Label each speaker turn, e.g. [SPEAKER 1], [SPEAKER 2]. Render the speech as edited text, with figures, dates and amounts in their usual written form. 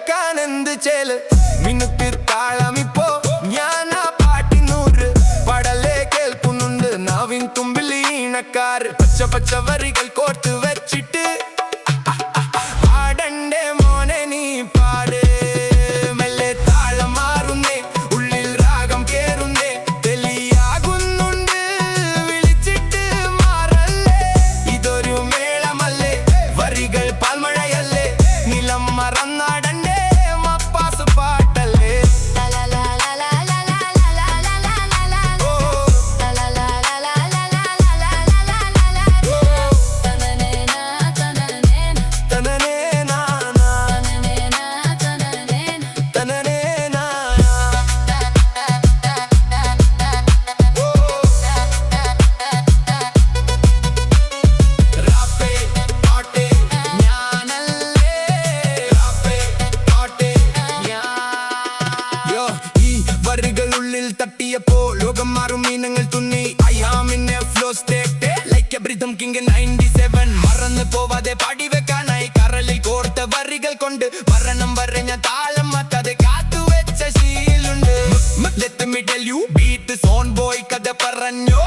[SPEAKER 1] കേൾക്കാൻ എന്ത് ചേല് മിനുക്ക് താളമിപ്പോ ഞാൻ ആ പാട്ടിനൂറ് പടലേ കേൾക്കുന്നുണ്ട് നാവിൻ തുമ്പിൽ ഈണക്കാർ പച്ച പച്ച വരികൾ കോർത്ത് വെച്ചിട്ട് പാടണ്ടേ മോനെ നീ പാട് മെല്ലെ താളം മാറുന്നേ ഉള്ളിൽ രാഗം കേറുന്നേ തെളിയാകുന്നുണ്ട് വിളിച്ചിട്ട് മാറല്ലേ ഇതൊരു മേളമല്ലേ വരികൾ പാൽമഴയല്ലേ നിലം മറന്നാടണ്ടേ മപ്പാസ് പാട്ടല്ലേ വരികളുള്ളിൽ തട്ടിയപ്പോ ലോകം മാറും മീനങ്ങൾ തുന്നി അയാമിന്നെ flow state like a rhythm king 97 മറന്നു പോവാതെ പാടി വെക്കാനായി കരളിൽ കോർത്ത വരികൾ കൊണ്ട് മരണം വരെ ഞാൻ താളം മാറ്റാതെ കാത്തുവെച്ച ശീലുണ്ട് Let me tell you beat the sound boy കഥ പറഞ്ഞോ